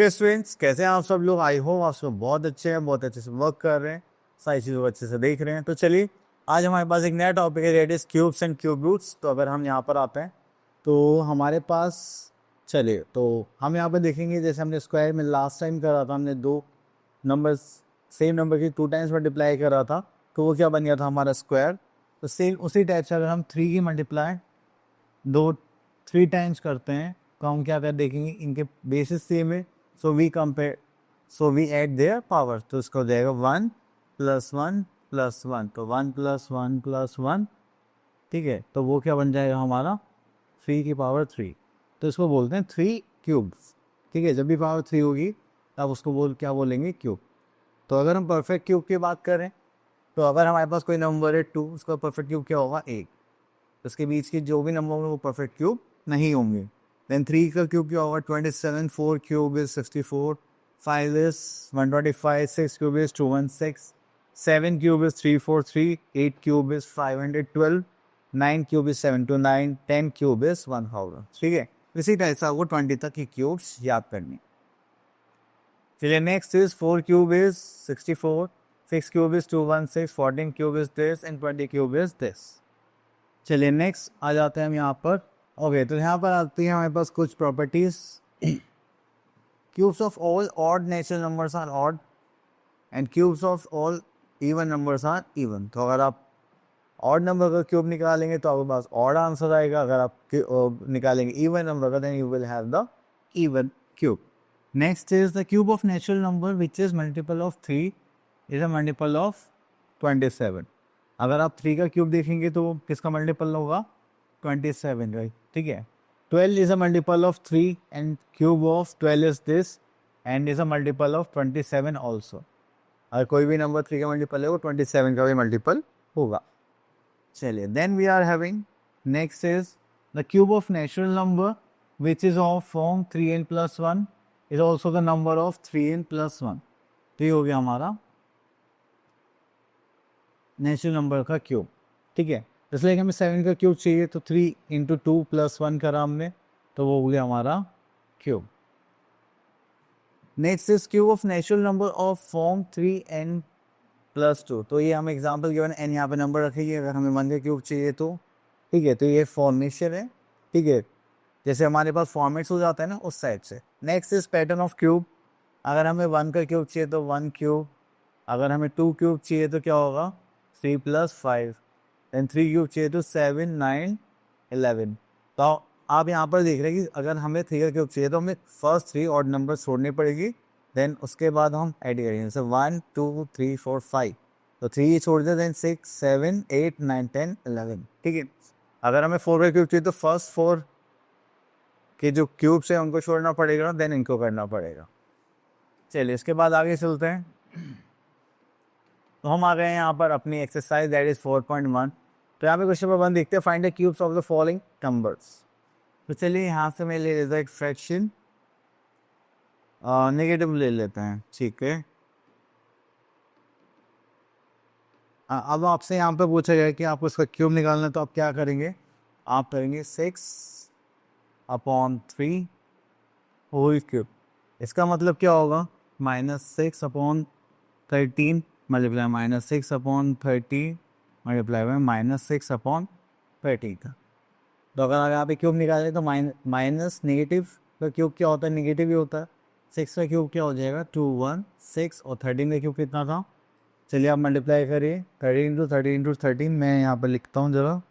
Dear students, कैसे हैं आप सब लोग? आई होप आप सब बहुत अच्छे हैं, बहुत अच्छे से वर्क कर रहे हैं, सारी चीज़ों को अच्छे से देख रहे हैं। तो चलिए, आज हमारे पास एक नया टॉपिक है, that is cubes and cube roots. तो अगर हम यहाँ पर आते हैं तो हमारे पास, चलिए तो हम यहाँ पर देखेंगे, जैसे हमने स्क्वायर में लास्ट टाइम करा था, हमने दो नंबर्स सेम नंबर की 2 टाइम्स मल्टीप्लाई करा था, तो वो क्या बन गया था हमारा स्क्वायर। तो सेम उसी टाइप से अगर हम 3 की मल्टीप्लाई 3 टाइम्स करते हैं तो हम क्या कर देखेंगे, इनके बेसिस सेम है, so we add their power. तो इसका हो जाएगा 1 + 1 + 1, तो 1 + 1 + 1, ठीक है। तो वो क्या बन जाएगा हमारा 3 की पावर 3। तो इसको बोलते हैं 3 क्यूब्स, ठीक है। जब भी पावर 3 होगी तब उसको क्या बोलेंगे, क्यूब। तो अगर हम परफेक्ट क्यूब की बात करें, तो अगर हमारे पास कोई नंबर है 2, उसका परफेक्ट क्यूब क्या होगा, 1। उसके बीच के जो भी नंबर होंगे वो परफेक्ट क्यूब नहीं होंगे। देन 3 का क्यूब क्या होगा, 27, 4 cube is 64, 5 is 125, 6 cube is 216, 7 cube is 343, 8 cube is 512, 9 cube is 729, 10 cube is 1000, ठीक है। इसी टाइप से आपको 20 तक की क्यूब्स याद करनी। चलिए, next is 4 cube is 64, 6 cube is 216, 14 cube is this and 20 cube is this. चलिए नेक्स्ट आ जाते हैं हम यहाँ पर। ओके, तो यहाँ पर आती है हमारे पास कुछ properties. Cubes of all odd natural numbers are odd and cubes of all even numbers are even. तो अगर आप ऑड नंबर का क्यूब निकालेंगे तो आपके पास ऑड आंसर आएगा, अगर आप निकालेंगे इवन नंबर का, then you will have the even cube. Next is the cube of natural number which is multiple of 3 is a multiple of 27। अगर आप 3 का क्यूब देखेंगे तो किसका मल्टीपल होगा, 27, राइट, ठीक है। 12 is a multiple of 3 and cube of 12 is this and is a multiple of 27 also. अगर कोई भी नंबर 3 का मल्टीपल है वो 27 का भी मल्टीपल होगा। चलिए, then we are having next is the cube of natural number which is of form 3n + 1 is also the number of 3n + 1। तो ये हो गया हमारा नेचुरल नंबर का क्यूब, ठीक है। इसलिए हमें 7 का क्यूब चाहिए, तो 3 × 2 + 1 करा हमने, तो वो हो गया हमारा cube. Next is cube of natural number of form 3n + 2। तो ये हम एग्जाम्पल गिवन n यहाँ पे नंबर रखेंगे, अगर हमें 1 का क्यूब चाहिए तो, ठीक है। तो ये फॉर्मेशन है, ठीक है, जैसे हमारे पास फॉर्मेट्स हो जाता है ना, उस साइड से। Next is pattern of cube. अगर हमें 1 का क्यूब चाहिए तो 1 क्यूब, अगर हमें 2 क्यूब चाहिए तो क्या होगा, 3 + 5, देन 3 क्यूब चाहिए तो 7, 9, 11। तो आप यहाँ पर देख रहे हैं कि अगर हमें 3 का क्यूब चाहिए तो हमें फर्स्ट 3 ऑड नंबर छोड़नी पड़ेगी, देन उसके बाद हम ऐड करेंगे, जैसे 1, 2, 3, 4, 5, तो 3 छोड़ दें, देन 6, 7, 8, 9, 10, 11, ठीक है। अगर हमें 4 का क्यूब चाहिए तो फर्स्ट 4 के जो क्यूब्स हैं उनको छोड़ना पड़ेगा, देन इनको करना पड़ेगा। चलिए, इसके बाद आगे चलते हैं। तो हम आ गए हैं यहाँ पर अपनी एक्सरसाइज, दैट इज 4.1। तो यहाँ पे क्वेश्चन नंबर 1 देखते हैं, find the cubes of the following numbers. तो चलिए यहाँ से मैं ले लेता हूँ एक फ्रैक्शन, नेगेटिव ले लेते हैं, ठीक है। अब आपसे यहाँ पे पूछा गया कि आपको इसका क्यूब निकालना है, तो आप क्या करेंगे, आप करेंगे 6/3 होल क्यूब। इसका मतलब क्या होगा, -6/13 मल्टीप्लाई -6/30 मल्टीप्लाई बाय -6/30 का। तो अगर यहाँ पे क्यूब निकालें तो माइनस नेगेटिव का क्यूब क्या होता है, नेगेटिव ही होता है। 6 का क्यूब क्या हो जाएगा, 216, और 13 का क्यूब कितना था, चलिए आप मल्टीप्लाई करिए, 13 × 13 × 13। मैं यहाँ पर लिखता हूँ ज़रा,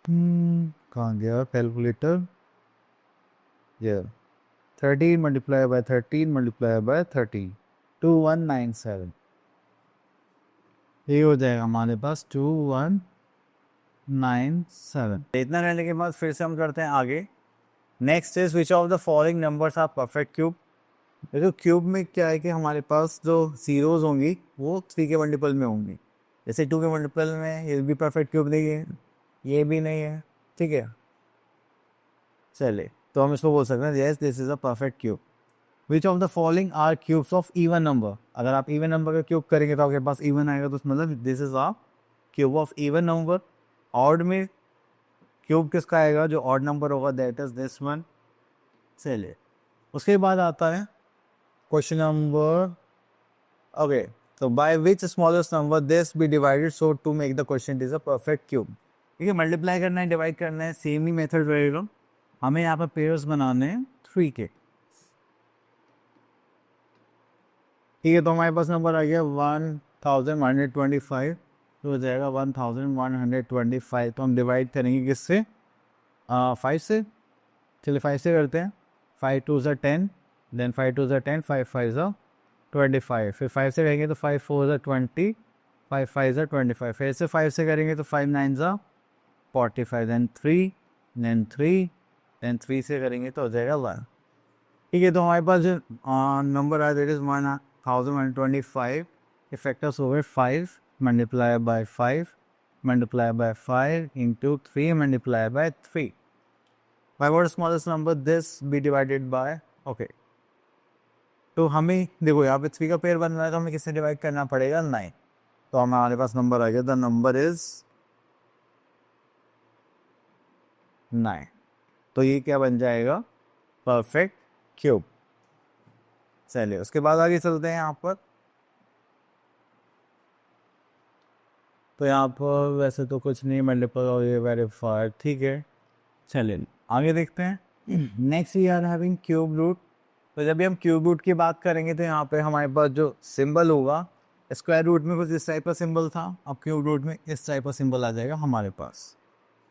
कहाँ गया कैलकुलेटर, ये 13 मल्टीप्लाई बाय 13 मल्टीप्लाई बाय 13, 2197। ये हो जाएगा हमारे पास 2197। इतना करने के बाद फिर से हम करते हैं आगे। Next is which of the following numbers are perfect cube. देखो क्यूब में क्या है कि हमारे पास जो जीरोज होंगी वो 3 के मल्टीपल में होंगी, जैसे 2 के मल्टीपल में ये भी परफेक्ट क्यूब नहीं है, ये भी नहीं है, ठीक है। चलिए, तो हम इसको बोल सकते हैं yes this is a perfect cube. Which of the following are cubes of even number. अगर आप इवन नंबर का क्यूब करेंगे तो आपके पास इवन आएगा, तो मतलब this is a cube of even number. Odd में क्यूब किसका आएगा, जो ऑड नंबर होगा, दैट इज दिस वन। चलिए, उसके बाद आता है क्वेश्चन नंबर, ओके, तो by which smallest number this be divided so to make the question is a perfect cube. ठीक है, मल्टीप्लाई करना है, डिवाइड करना है, सेम ही मेथड रहेगा। हमें यहाँ पर पेयर्स बनाने हैं 3 के। ठीक है, तो हमारे पास नंबर आ गया 1125, तो हो जाएगा 1125। तो हम डिवाइड करेंगे किससे, 5 से। चलिए 5 से करते हैं। 5 2 ज़ा 10, देन 5 2 ज़ा 10, 5 5 ज़ा 25, फिर 5 से करेंगे तो 5 4 ज़ा 20, 5 5 ज़ा 25, फिर से 5 से करेंगे तो 5 9 ज़ा 45, देन 3, देन 3, देन 3 से करेंगे तो हो जाएगा 1। ठीक है, तो हमारे पास जो नंबर आया that is 1125। Factors over 5 multiply by 5 multiply by 5 into 3 multiply by 3। By what smallest number this be divided by, okay. तो हमें देखो यहाँ पे 3 का पेयर बन रहा है, तो हमें किससे डिवाइड करना पड़ेगा, 9। तो हमारे पास नंबर आ गया, द नंबर इज 9। तो ये क्या बन जाएगा, परफेक्ट क्यूब। चलिए उसके बाद आगे चलते हैं यहाँ पर। तो यहाँ पर वैसे तो कुछ नहीं, मल्टीपल और ये वेरीफाइड, ठीक है। चलिए आगे देखते हैं। Next we are having cube root. तो जब भी हम क्यूब रूट की बात करेंगे तो यहाँ पे हमारे पास जो सिंबल होगा, स्क्वायर रूट में कुछ इस टाइप का सिंबल था, अब क्यूब रूट में इस टाइप का सिंबल आ जाएगा हमारे पास।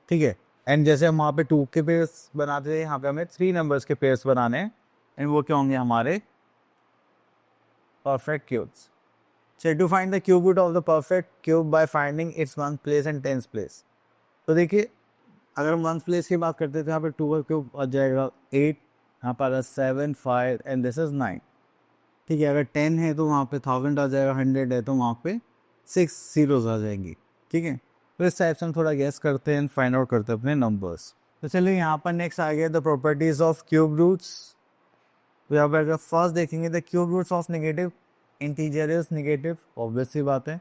ठीक है, एंड जैसे हम वहाँ पे 2 के पेयर्स बनाते थे, यहाँ पे हमें 3 नंबर्स के पेयर्स बनाने हैं, एंड वो क्या होंगे, हमारे perfect cubes. So to find the cube root of the perfect cube by finding its ones place and tens place। तो देखिए अगर हम वंस प्लेस की बात करते हैं तो यहाँ पे 2 का क्यूब आ जाएगा 8, यहाँ पर 7 5 एंड दिस इज 9। ठीक है, अगर 10 है तो वहाँ पे 1000 आ जाएगा, 100 है तो वहाँ पे 6 जीरोज आ जाएंगी। ठीक है, तो इस टाइप से हम थोड़ा गैस करते हैं, फाइंड आउट करते हैं अपने नंबर्स। तो चलिए यहाँ पर नेक्स्ट आ गया the properties of cube roots. तो यहाँ पर अगर फर्स्ट देखेंगे the cube roots of negative integer is negative, obvious सी बात है।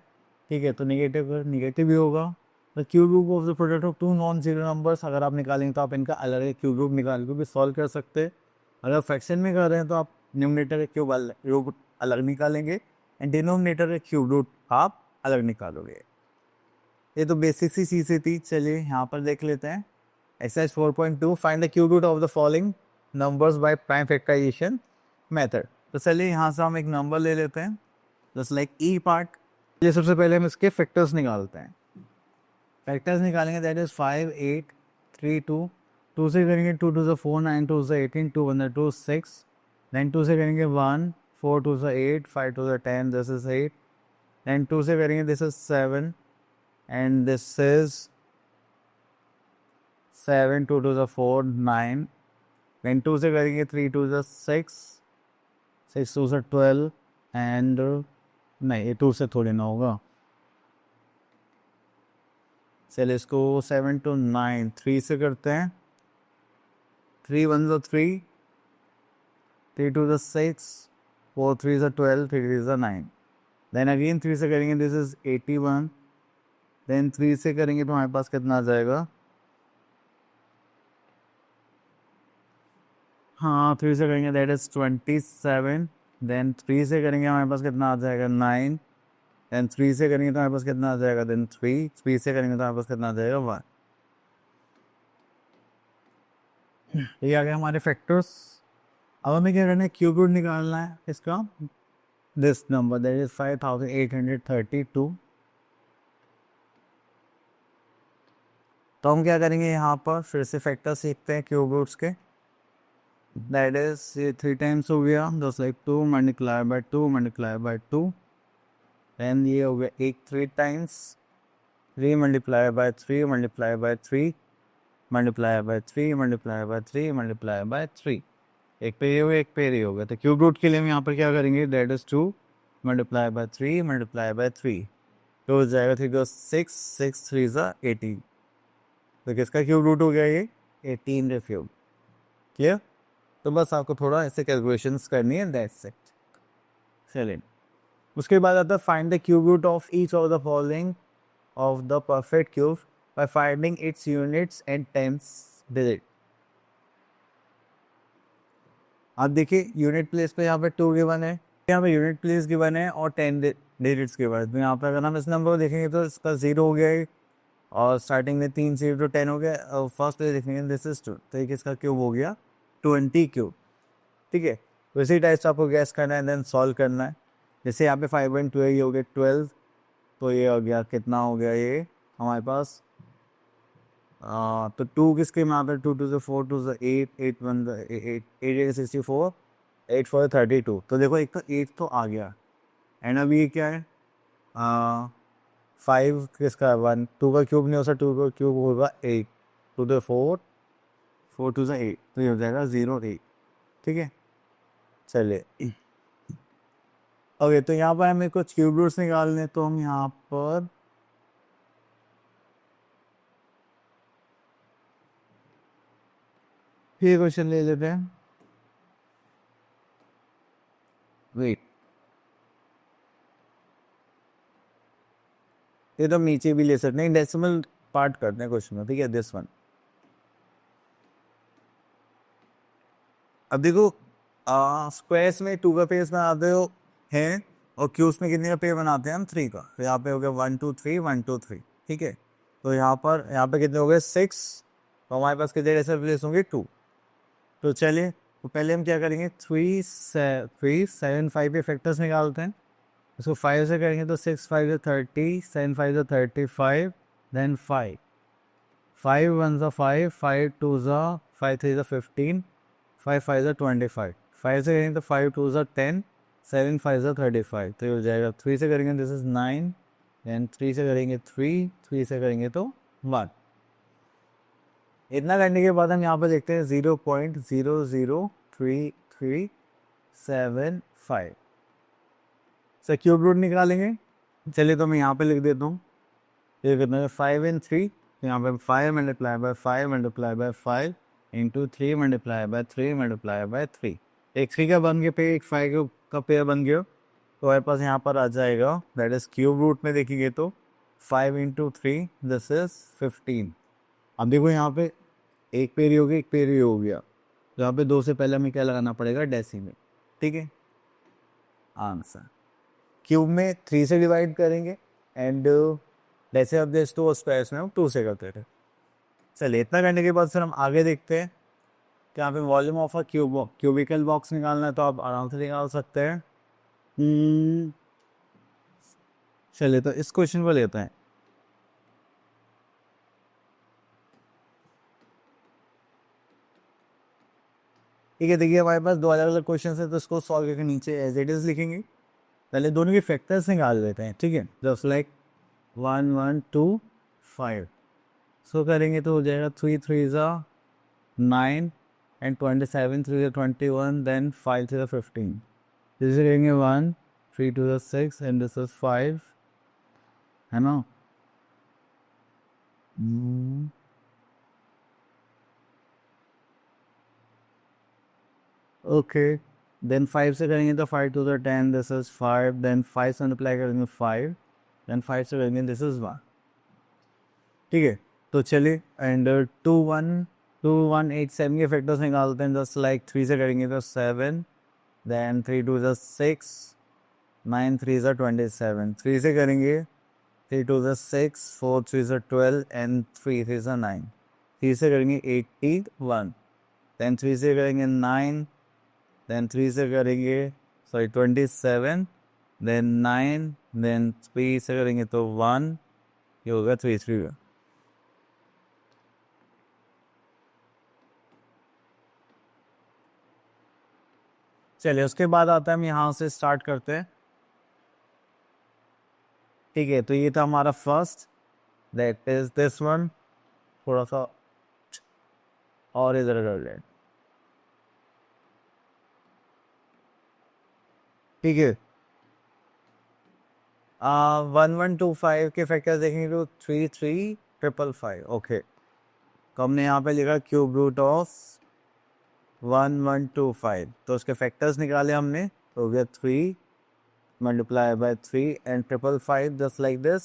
ठीक है, तो नेगेटिव नेगेटिव ही होगा। The cube root of the product of 2 non zero numbers, अगर आप निकालेंगे तो आप इनका अलग अलग क्यूब रूट निकाल के भी सॉल्व कर सकते हैं। अगर फ्रैक्शन में कर रहे हैं तो आप न्यूमरेटर का क्यूब रूट अलग निकालेंगे एंड डिनोमिनेटर का क्यूब रूट आप अलग निकालोगे। ये तो बेसिक सी चीज़ें थी। चलिए यहाँ पर देख लेते हैं exercise 4.2, find the cube root of the following numbers by prime factorisation method. तो चलिए यहाँ से हम एक नंबर ले लेते हैं, जस्ट लाइक ई पार्ट। ये सबसे पहले हम इसके फैक्टर्स निकालते हैं। फैक्टर्स निकालेंगे दैट इज 5 8 3 2। 2 से करेंगे 2 2 से 4 9 2 से 18 2 1 2 6। देन 2 से करेंगे 1 4 2 से 8 5 2 से 10 दिस इज 8। देन 2 से करेंगे this is 7 and this is 7 2 2 से 4 9। देन 2 से करेंगे 3 2 से 6 6 2 से 12 एंड नहीं, ये 2 से थोड़ी ना होगा। चलिए इसको 7 to 9 3 से करते हैं। 3 1 ज़ा 3, 3 2 ज़ा 6, 4 3 ज़ा 12, 3 3 ज़ा 9। देन अगेन 3 से करेंगे दिस इज 81। देन 3 से करेंगे तो हमारे पास कितना आ जाएगा, हाँ 3 से करेंगे दैट इज 27। देन 3 से करेंगे हमारे पास कितना आ जाएगा 9। देन 3 से करेंगे तो हमारे पास कितना आ जाएगा, देन 3 से करेंगे तो हमारे पास कितना आ जाएगा 1। ये आ गया हमारे फैक्टर्स। अब हमें क्या करना है, क्यूब रूट निकालना है इसका, दिस नंबर दैट इज 5832। तो हम क्या करेंगे, यहाँ पर फिर से फैक्टर सीखते हैं क्यूब रूट्स के। दैट इज ये 3 टाइम्स हो गया, just like 2 multiply by 2 multiply by 2। Then ये हो गया 8 3 times, 3 multiply by 3 multiply by 3 multiply by 3 multiply by 3 multiply by 3। एक पे ये हो गया, एक पे ये हो गया। तो क्यूब रूट के लिए हम यहाँ पर क्या करेंगे, that is 2 multiply by 3 multiply by 3। तो हो जाएगा 3 2 6 6 3 ज़ा 18। तो किसका क्यूब रूट हो गया, ये 18 का क्यूब। क्लियर। तो बस आपको थोड़ा ऐसे कैलकुलेशंस करनी है, दैट्स इट। चलिए उसके बाद आता है find the cube root of each of the following of the perfect cube by finding its units and tens digit. आप देखिए यूनिट प्लेस पे यहाँ पे 2 गिवन है, यहाँ पे यूनिट प्लेस गिवन है और 10 डिजिट्स गिवन है। तो यहाँ पे अगर हम इस नंबर को देखेंगे तो इसका 0 हो गया है और स्टार्टिंग में 3 0 तो 10 हो गया और फर्स्ट पे देखेंगे दिस इज 2, तो एक इसका क्यूब हो गया 20 क्यूब। ठीक है, तो इसी टाइप से आपको गैस करना है देन सॉल्व करना है। जैसे यहाँ पे 5.2 है, ये हो गया 12, तो ये हो गया कितना हो गया ये हमारे पास तो 2 किसके में यहाँ पे 2 2 से 4 2 से 8 8 1 8 8 64 8 4 32। तो देखो एक तो 8 तो आ गया एंड अभी ये क्या है 5 किसका है 1 2 का क्यूब नहीं हो सकता, 2 का क्यूब होगा 8 2 to 4 4 2 से 8, तो ये हो जाएगा 0 8। ठीक है, चलिए ओके, तो यहाँ पर हमें कुछ क्यूब रूट्स निकालने, तो हम यहाँ पर ये क्वेश्चन ले लेते हैं। वेट, ये तो नीचे भी ले सकते हैं, डेसिमल पार्ट करते हैं क्वेश्चन में। ठीक है, दिस वन अब देखो स्क्वायर्स में 2 का पेयर बनाते हो हैं और क्यूब्स में कितने का पेयर बनाते हैं हम 3 का। तो यहाँ पे हो गया 1 2 3 1 2 3। ठीक है, तो यहाँ पे कितने हो गए 6, तो हमारे पास कितने ऐसे प्लेस होंगे 2। तो चलिए तो पहले हम क्या करेंगे 3 7 5 के फैक्टर्स निकालते हैं। इसको 5 से करेंगे तो 6 5 से 30 7 5 से 35 देन 5 5 1 ज़ा 5 5 2 ज़ा 5 3 ज़ा 15 5 5 ज़ा 25 5 से करेंगे तो 5 2 ज़ा 10 7 5 ज़ा 35, तो ये हो जाएगा। 3 से करेंगे दिस इज 9 देन 3 से करेंगे 3 3 से करेंगे तो 1। इतना करने के बाद हम यहाँ पर देखते हैं 0.00337 से क्यूब रूट निकालेंगे। चलिए तो मैं यहाँ पे लिख देता हूँ, ये कितना है 5 and 3, तो यहाँ पे 5 multiply by 5 multiply by 5 into 3 multiply by 3 multiply by 3। एक 3 का बन गया पेयर, एक 5 का पेयर बन गया, तो हमारे पास यहाँ पर आ जाएगा दैट इज क्यूब रूट में देखेंगे तो 5 इंटू 3 दिस इज 15। अब देखो यहाँ पे एक पेयर ही हो गया, एक पेयर ही हो गया, तो यहाँ पे 2 से पहले हमें क्या लगाना पड़ेगा डेसिमल। ठीक है, आंसर क्यूब में 3 से डिवाइड करेंगे एंड जैसे अब देश तो स्क्वायर्स में हम 2 से करते थे। चलिए इतना करने के बाद फिर हम आगे देखते हैं कि यहाँ पे volume of a cubical box निकालना है, तो आप आराम से निकाल सकते हैं। चलिए तो इस क्वेश्चन को लेते हैं। ठीक है, देखिए हमारे पास 2 अलग अलग क्वेश्चन है, तो इसको सॉल्व करके नीचे एज इट इज लिखेंगे। पहले दोनों के फैक्टर्स निकाल लेते हैं। ठीक है, जस्ट लाइक 1 1 2 5, सो करेंगे तो हो जाएगा 3 3 ज़ा 9 एंड 27 3 ज़ा 21 देन 5 3 ज़ा 15, जैसे करेंगे 1 3 2 ज़ा 6 एंड दिस इज 5, है ना। ओके, देन 5 से करेंगे तो 5 2 ज़ा 10 दिस इज 5, देन 5 से मल्टीप्लाई करेंगे 5, देन 5 से करेंगे दिस इज 1। ठीक है, तो चलिए एंड 2 1 8 7 के फैक्टर्स निकालते हैं। जस्ट लाइक 3 से करेंगे तो 7 देन 3 2 ज़ा 6 9 3 ज़ा 27, 3 से करेंगे 3 2 ज़ा 6 4 3 ज़ा 12 एंड 3 3 ज़ा 9, 3 से करेंगे 81 देन 3 से करेंगे 9 देन 3 से करेंगे 27 देन 9 देन 3 से करेंगे तो 1, ये होगा 3 3 का। चलिए उसके बाद आता है हम यहाँ से स्टार्ट करते हैं। ठीक है, तो ये था हमारा first, that is this one, थोड़ा सा और इधर कर लें। ठीक है, 1125 के फैक्टर्स देखेंगे तो 3 3 5 5। ओके, तो हमने यहाँ पे लिखा क्यूब रूट ऑफ 1125, तो उसके फैक्टर्स निकाले हमने, तो हो गया 3 multiply by 3 and 555 just like this,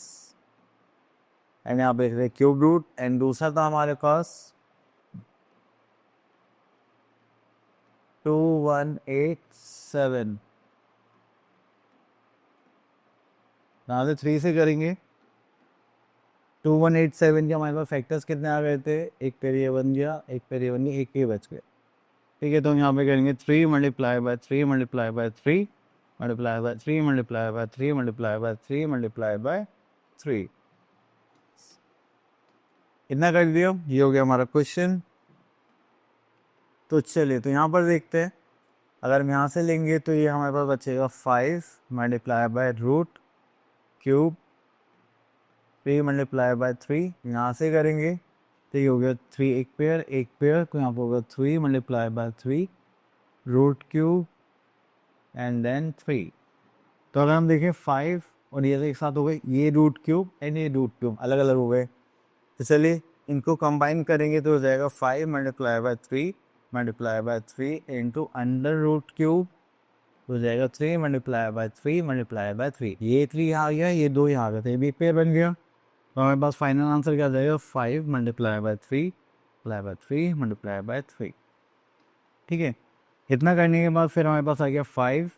and यहाँ पे क्यूब रूट एंड दूसरा था हमारे पास 2187 यहाँ से 3 से करेंगे। 2187 के हमारे पास फैक्टर्स कितने आ गए थे, एक पेड़ ये बन गया, एक पेड़ ये बन गया, एक ये बच गया। ठीक है, तो हम यहाँ पे करेंगे 3 multiply by 3 multiply by 3 multiply by 3 multiply by 3 multiply by 3 multiply by 3। इतना कर दिया, ये हो गया हमारा क्वेश्चन। तो चलिए, तो यहाँ पर देखते हैं, अगर हम यहाँ से लेंगे तो ये हमारे पास बचेगा 5 multiply by root cube 3 multiply by 3। यहाँ से करेंगे तो ये हो गया 3 एक पेयर तो यहाँ पर होगा 3 multiply by 3 root cube and then 3। तो अगर हम देखें 5 और ये एक साथ हो गए, ये रूट क्यूब एंड ये रूट क्यूब अलग अलग हो गए। तो चलिए इनको कंबाइन करेंगे तो हो जाएगा 5 multiply by 3 multiply by 3 into under root cube हो जाएगा 3 मल्टीप्लाई बाय 3 मल्टीप्लाई बाय 3। ये 3 आ गया, ये 2 यहाँ आ गए थे, ये भी पेयर बन गया। तो हमारे पास फाइनल आंसर क्या जाएगा, 5 multiply by 3 multiply by 3 multiply by 3। ठीक है, इतना करने के बाद फिर हमारे पास आ गया 5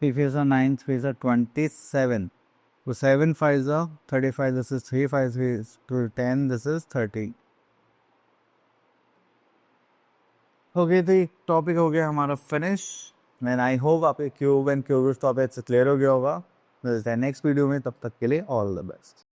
3 5 9 3 27। तो 7 5 35, this is 3 5 3 10, this is 30। Okay, तो ये टॉपिक हो गया हमारा फिनिश। मैन आई होप आपके क्यूब एंड क्यूब्स टॉपिक से क्लियर हो गया होगा। मिलते हैं नेक्स्ट वीडियो में, तब तक के लिए ऑल द बेस्ट।